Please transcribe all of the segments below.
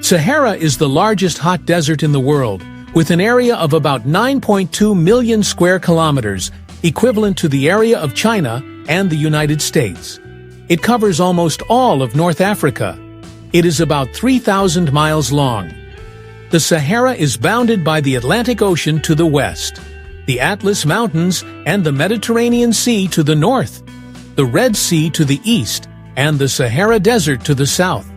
Sahara is the largest hot desert in the world, with an area of about 9.2 million square kilometers, equivalent to the area of China and the United States. It covers almost all of North Africa. It is about 3,000 miles long. The Sahara is bounded by the Atlantic Ocean to the west, the Atlas Mountains and the Mediterranean Sea to the north, the Red Sea to the east, and the Sahara Desert to the south.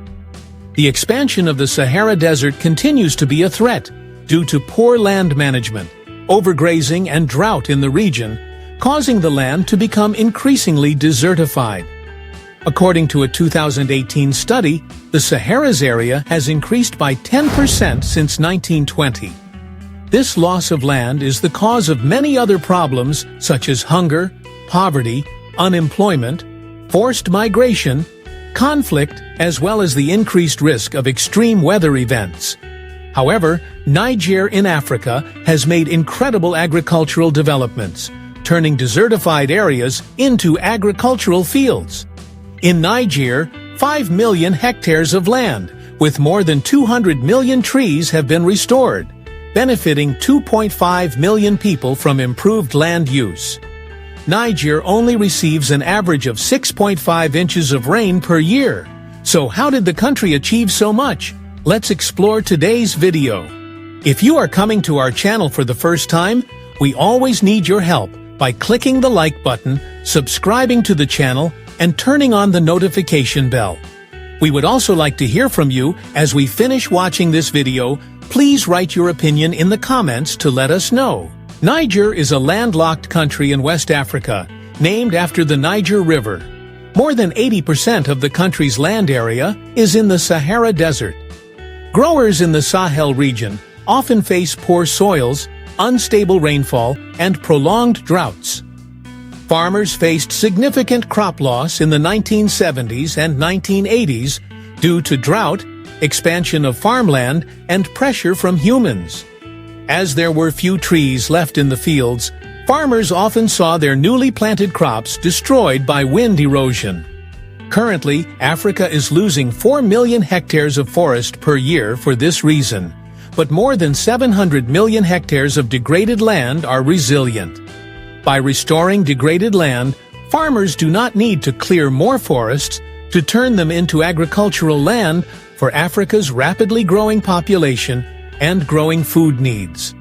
The expansion of the Sahara Desert continues to be a threat due to poor land management, overgrazing, and drought in the region, causing the land to become increasingly desertified. According to a 2018 study, the Sahara's area has increased by 10% since 1920. This loss of land is the cause of many other problems such as hunger, poverty, unemployment, forced migration, conflict, as well as the increased risk of extreme weather events. However, Niger in Africa has made incredible agricultural developments, turning desertified areas into agricultural fields. In Niger, 5 million hectares of land, with more than 200 million trees have been restored, benefiting 2.5 million people from improved land use. Niger only receives an average of 6.5 inches of rain per year. So how did the country achieve so much? Let's explore today's video. If you are coming to our channel for the first time, we always need your help by clicking the like button, subscribing to the channel, and turning on the notification bell. We would also like to hear from you as we finish watching this video. Please write your opinion in the comments to let us know. Niger is a landlocked country in West Africa, named after the Niger River. More than 80% of the country's land area is in the Sahara Desert. Growers in the Sahel region often face poor soils, unstable rainfall, and prolonged droughts. Farmers faced significant crop loss in the 1970s and 1980s due to drought, expansion of farmland, and pressure from humans. As there were few trees left in the fields, farmers often saw their newly planted crops destroyed by wind erosion. Currently, Africa is losing 4 million hectares of forest per year for this reason, but more than 700 million hectares of degraded land are resilient. By restoring degraded land, farmers do not need to clear more forests to turn them into agricultural land for Africa's rapidly growing population and growing food needs.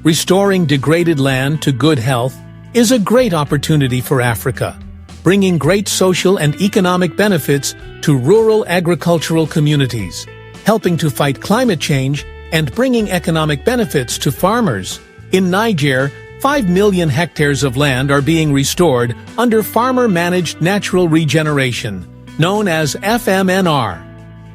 Restoring degraded land to good health is a great opportunity for Africa, bringing great social and economic benefits to rural agricultural communities, helping to fight climate change and bringing economic benefits to farmers. In Niger, 5 million hectares of land are being restored under farmer-managed natural regeneration, known as FMNR.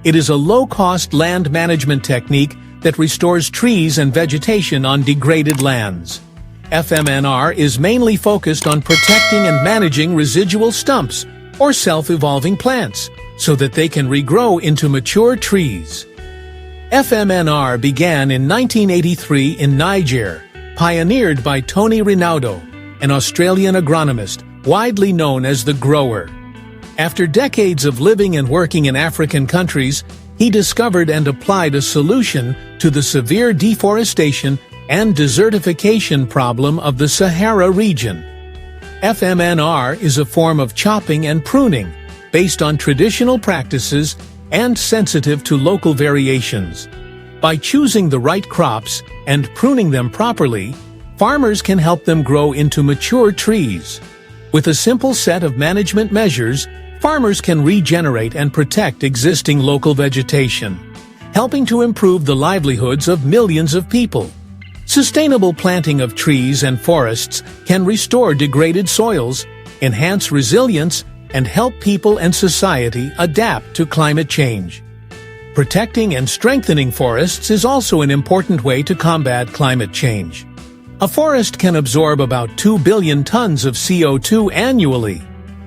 It is a low-cost land management technique that restores trees and vegetation on degraded lands. FMNR is mainly focused on protecting and managing residual stumps or self-evolving plants so that they can regrow into mature trees. FMNR began in 1983 in Niger, pioneered by Tony Rinaudo, an Australian agronomist widely known as the grower. After decades of living and working in African countries, he discovered and applied a solution to the severe deforestation and desertification problem of the Sahara region. FMNR is a form of chopping and pruning based on traditional practices and sensitive to local variations. By choosing the right crops and pruning them properly, farmers can help them grow into mature trees. With a simple set of management measures, farmers can regenerate and protect existing local vegetation, helping to improve the livelihoods of millions of people. Sustainable planting of trees and forests can restore degraded soils, enhance resilience, and help people and society adapt to climate change. Protecting and strengthening forests is also an important way to combat climate change. A forest can absorb about 2 billion tons of CO2 annually.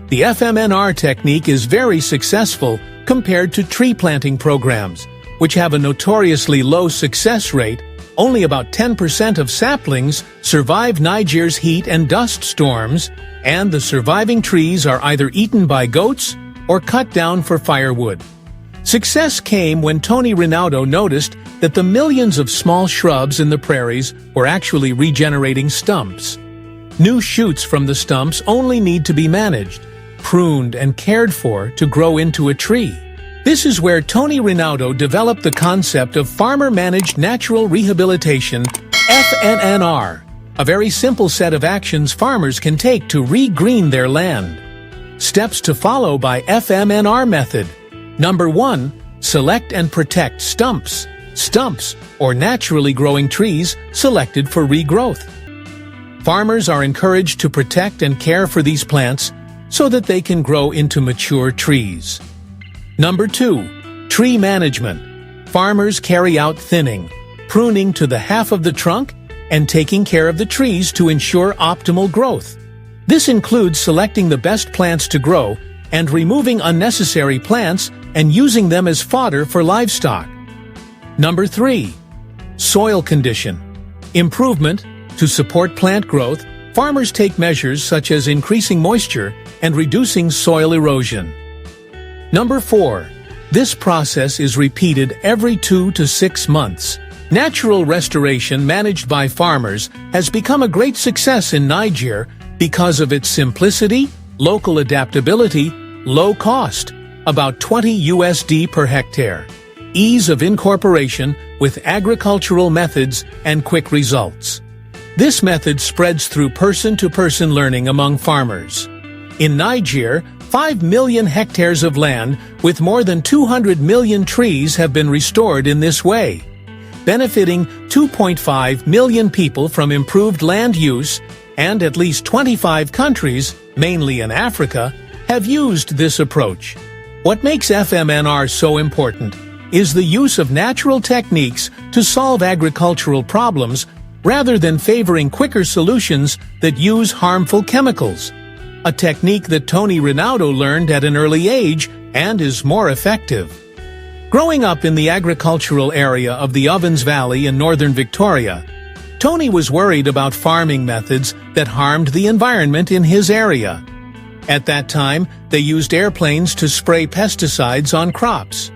The FMNR technique is very successful compared to tree planting programs, which have a notoriously low success rate. Only about 10% of saplings survive Niger's heat and dust storms, and the surviving trees are either eaten by goats or cut down for firewood. Success came when Tony Rinaudo noticed that the millions of small shrubs in the prairies were actually regenerating stumps. New shoots from the stumps only need to be managed, pruned and cared for to grow into a tree. This is where Tony Rinaudo developed the concept of Farmer-Managed Natural Rehabilitation, FMNR, a very simple set of actions farmers can take to re-green their land. Steps to follow by FMNR method. Number 1. Select and protect stumps. Stumps, or naturally growing trees, selected for regrowth. Farmers are encouraged to protect and care for these plants so that they can grow into mature trees. Number 2. Tree management. Farmers carry out thinning, pruning to the half of the trunk, and taking care of the trees to ensure optimal growth. This includes selecting the best plants to grow and removing unnecessary plants and using them as fodder for livestock. Number 3. Soil condition. Improvement. To support plant growth, farmers take measures such as increasing moisture and reducing soil erosion. Number 4. This process is repeated every 2 to 6 months. Natural restoration managed by farmers has become a great success in Niger because of its simplicity, local adaptability, low cost, about $20 per hectare, ease of incorporation with agricultural methods, and quick results. This method spreads through person-to-person learning among farmers. In Niger, 5 million hectares of land with more than 200 million trees have been restored in this way, benefiting 2.5 million people from improved land use, and at least 25 countries, mainly in Africa, have used this approach. What makes FMNR so important is the use of natural techniques to solve agricultural problems rather than favoring quicker solutions that use harmful chemicals, a technique that Tony Rinaudo learned at an early age and is more effective. Growing up in the agricultural area of the Ovens Valley in northern Victoria, Tony was worried about farming methods that harmed the environment in his area. At that time, they used airplanes to spray pesticides on crops.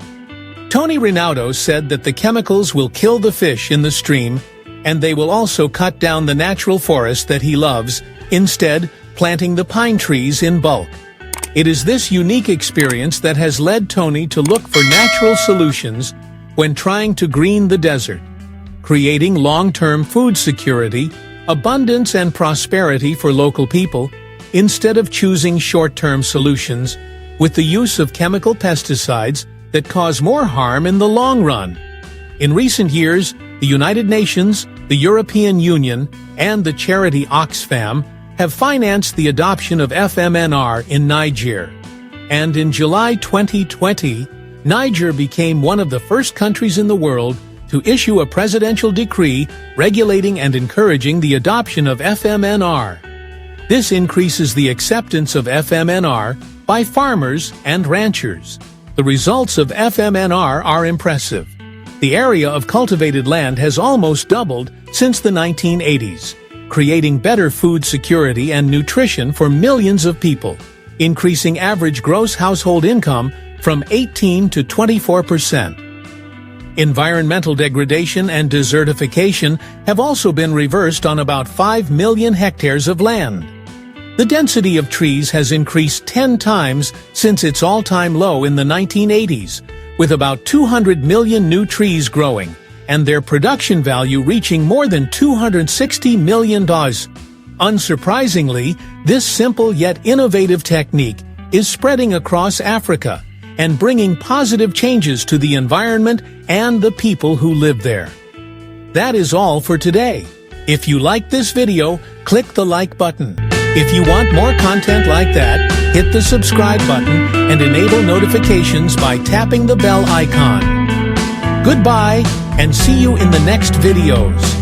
Tony Rinaudo said that the chemicals will kill the fish in the stream, and they will also cut down the natural forest that he loves, instead planting the pine trees in bulk. It is this unique experience that has led Tony to look for natural solutions when trying to green the desert, creating long-term food security, abundance and prosperity for local people, instead of choosing short-term solutions with the use of chemical pesticides that cause more harm in the long run. In recent years, the United Nations, the European Union, and the charity Oxfam have financed the adoption of FMNR in Niger. And in July 2020, Niger became one of the first countries in the world to issue a presidential decree regulating and encouraging the adoption of FMNR. This increases the acceptance of FMNR by farmers and ranchers. The results of FMNR are impressive. The area of cultivated land has almost doubled since the 1980s, creating better food security and nutrition for millions of people, increasing average gross household income from 18 to 24%. Environmental degradation and desertification have also been reversed on about 5 million hectares of land. The density of trees has increased 10 times since its all-time low in the 1980s, with about 200 million new trees growing, and their production value reaching more than $260 million. Unsurprisingly, this simple yet innovative technique is spreading across Africa and bringing positive changes to the environment and the people who live there. That is all for today. If you liked this video, click the like button. If you want more content like that, hit the subscribe button and enable notifications by tapping the bell icon. Goodbye, and see you in the next videos.